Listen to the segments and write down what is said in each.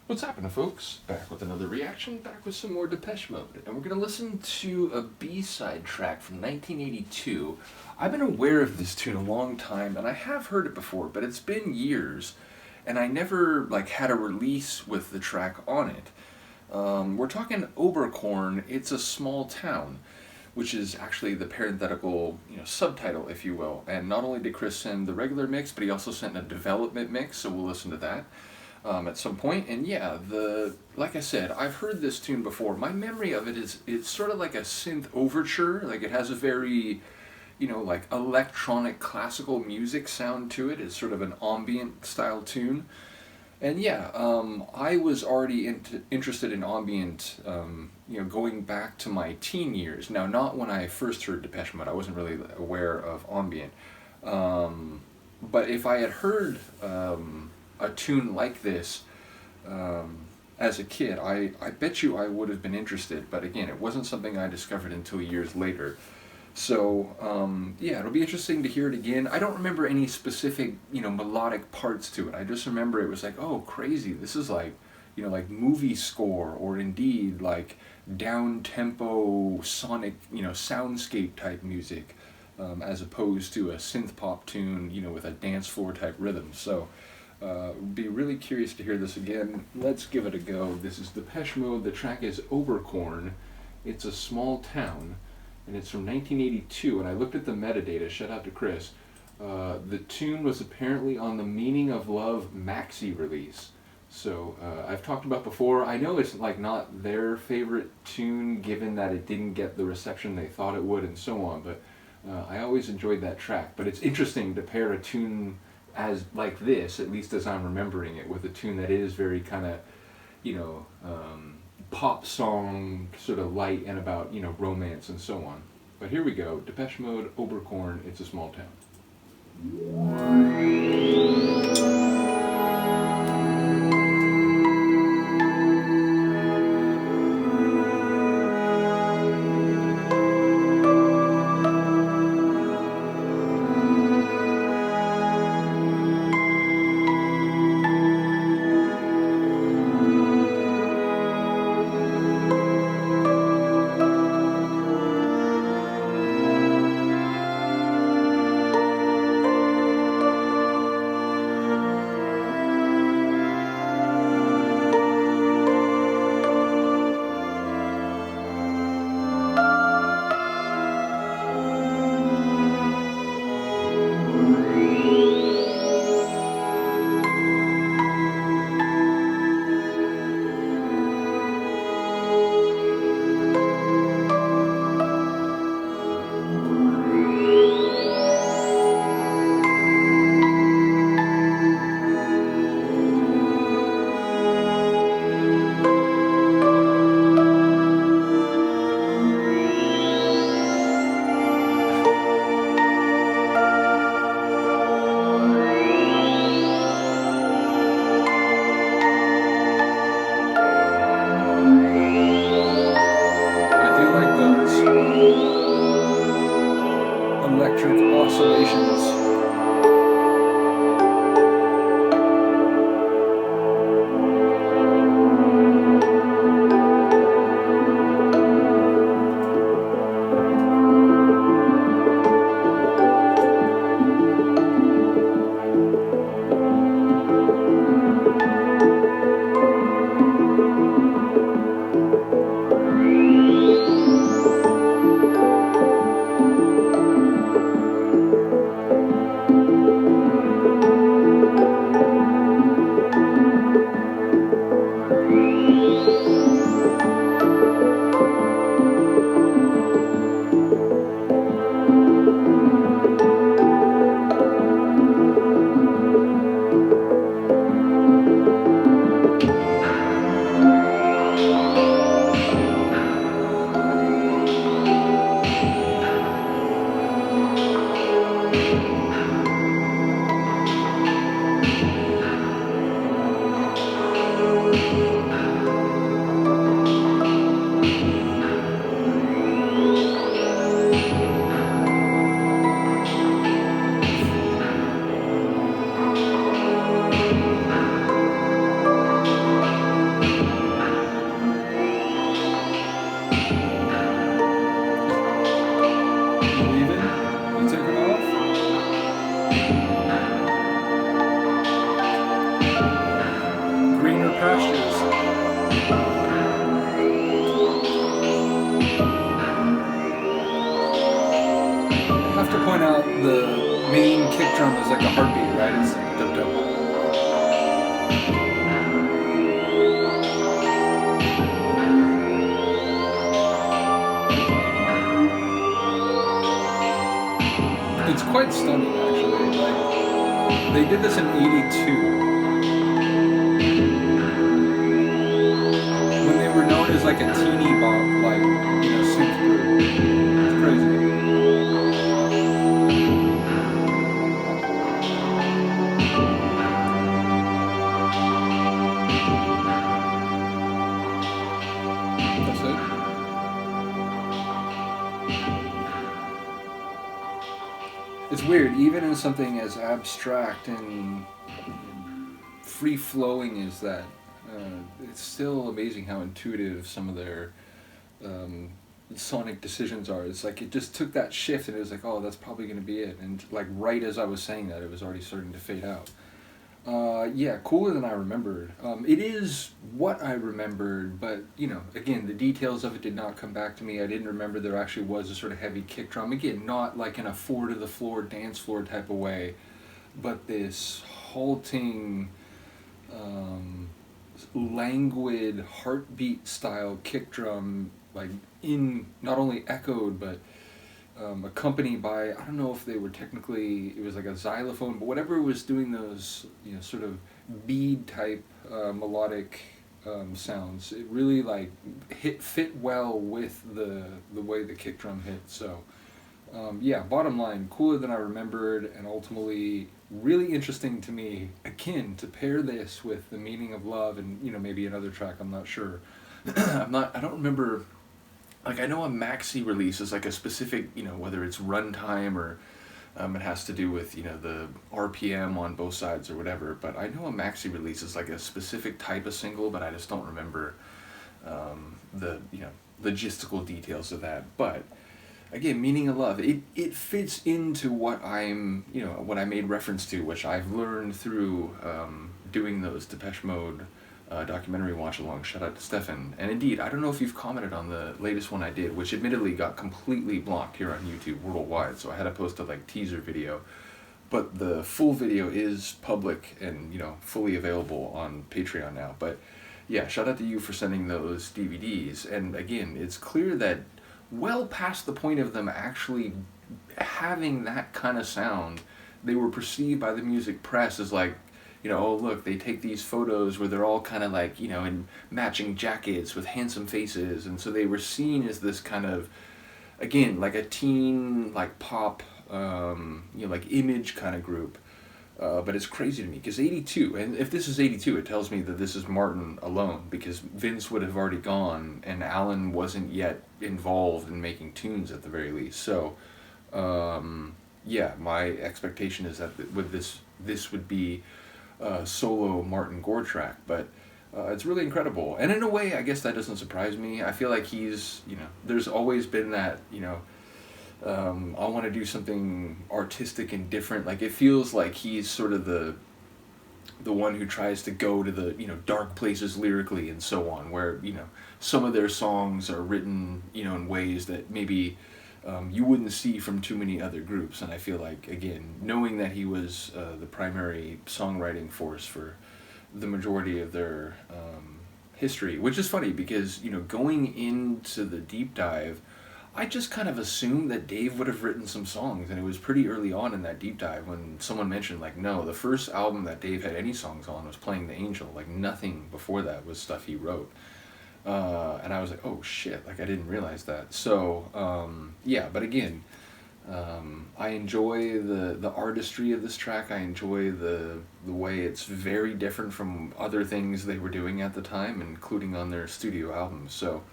What's happening, folks? Back with another reaction, back with some more Depeche Mode. And we're going to listen to a B-side track from 1982. I've been aware of this tune a long time, and I have heard it before, but it's been years, and I never had a release with the track on it. We're talking Oberkorn, It's a Small Town, which is actually the parenthetical, subtitle, if you will. And not only did Chris send the regular mix, but he also sent a development mix, so we'll listen to that at some point. And yeah, like I said, I've heard this tune before. My memory of it is it's sort of like a synth overture. Like it has a very, electronic classical music sound to it. It's sort of an ambient style tune. And yeah, I was already interested in ambient, going back to my teen years. Now, not when I first heard Depeche Mode. I wasn't really aware of ambient. But if I had heard a tune like this as a kid, I bet you I would have been interested. But again, it wasn't something I discovered until years later. So yeah, it'll be interesting to hear it again. I don't remember any specific melodic parts to it. I just remember it was like, oh, crazy! This is like like movie score, or indeed like down tempo sonic soundscape type music, as opposed to a synth pop tune with a dance floor type rhythm. So be really curious to hear this again. Let's give it a go. This is Depeche Mode. The track is Oberkorn. It's a Small Town, and it's from 1982. And I looked at the metadata. Shout out to Chris. The tune was apparently on the Meaning of Love maxi release. So I've talked about before. I know it's not their favorite tune, given that it didn't get the reception they thought it would, and so on. But I always enjoyed that track. But it's interesting to pair a tune as like this, at least as I'm remembering it, with a tune that is very kind of, pop song, sort of light and about, romance and so on. But here we go, Depeche Mode, Oberkorn, It's a Small Town. pastures. I have to point out the main kick drum is like a heartbeat, right? It's dub dub. It's quite stunning, actually. Like, they did this in '82 when they were known as like a teeny bop, like, synth group. It's crazy. That's it. It's weird, even in something as abstract and free flowing as that. It's still amazing how intuitive some of their um, sonic decisions are. It's like it just took that shift, and it was like, oh, that's probably going to be it. And like right as I was saying that, it was already starting to fade out. Yeah, cooler than I remembered. It is what I remembered, but again, the details of it did not come back to me. I didn't remember there actually was a sort of heavy kick drum. Again, not like in a four to the floor dance floor type of way, but this halting, languid heartbeat style kick drum, like in not only echoed but accompanied by, I don't know if they were technically, it was like a xylophone, but whatever was doing those sort of bead type melodic sounds. It really like fit well with the way the kick drum hit. So yeah, bottom line, cooler than I remembered, and ultimately really interesting to me. Again, to pair this with The Meaning of Love and maybe another track, I'm not sure. I don't remember. Like, I know a maxi release is like a specific, whether it's runtime or it has to do with, the RPM on both sides or whatever. But I know a maxi release is like a specific type of single, but I just don't remember the, logistical details of that. But again, Meaning of Love, it fits into what I'm, what I made reference to, which I've learned through doing those Depeche Mode documentary watch along. Shout out to Stefan. And indeed, I don't know if you've commented on the latest one I did, which admittedly got completely blocked here on YouTube worldwide, so I had to post a teaser video. But the full video is public and fully available on Patreon now. But yeah, shout out to you for sending those DVDs. And again, it's clear that well past the point of them actually having that kind of sound, they were perceived by the music press as like, oh look, they take these photos where they're all kind of like, in matching jackets with handsome faces, and so they were seen as this kind of, again, like a teen, like pop, like image kind of group. But it's crazy to me, because 82, and if this is 82, it tells me that this is Martin alone, because Vince would have already gone, and Alan wasn't yet involved in making tunes at the very least. So, yeah, my expectation is that with this would be solo Martin Gore track, but it's really incredible. And in a way, I guess that doesn't surprise me. I feel like he's, there's always been that, I want to do something artistic and different. Like, it feels like he's sort of the one who tries to go to the, dark places lyrically and so on, where, some of their songs are written, in ways that maybe you wouldn't see from too many other groups. And I feel like, again, knowing that he was the primary songwriting force for the majority of their history, which is funny because, going into the deep dive, I just kind of assumed that Dave would have written some songs, and it was pretty early on in that deep dive when someone mentioned, like, no, the first album that Dave had any songs on was Playing the Angel. Like, nothing before that was stuff he wrote. And I was like, oh shit, like I didn't realize that. So, yeah, but again, I enjoy the artistry of this track. I enjoy the way it's very different from other things they were doing at the time, including on their studio albums. So,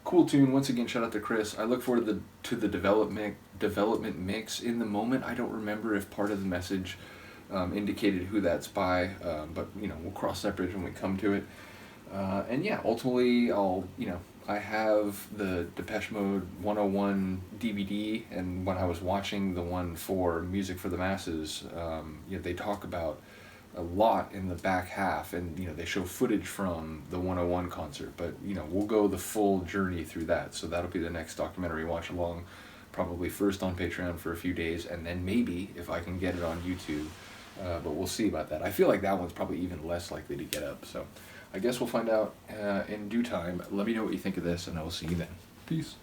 cool tune. Once again, shout out to Chris. I look forward to the development mix. In the moment, I don't remember if part of the message indicated who that's by, but we'll cross that bridge when we come to it. And yeah, ultimately, I have the Depeche Mode 101 DVD, and when I was watching the one for Music for the Masses, they talk about a lot in the back half, and they show footage from the 101 concert, but we'll go the full journey through that. So that'll be the next documentary watch along, probably first on Patreon for a few days, and then maybe if I can get it on YouTube. But we'll see about that. I feel like that one's probably even less likely to get up. So I guess we'll find out in due time. Let me know what you think of this, and I will see you then. Peace.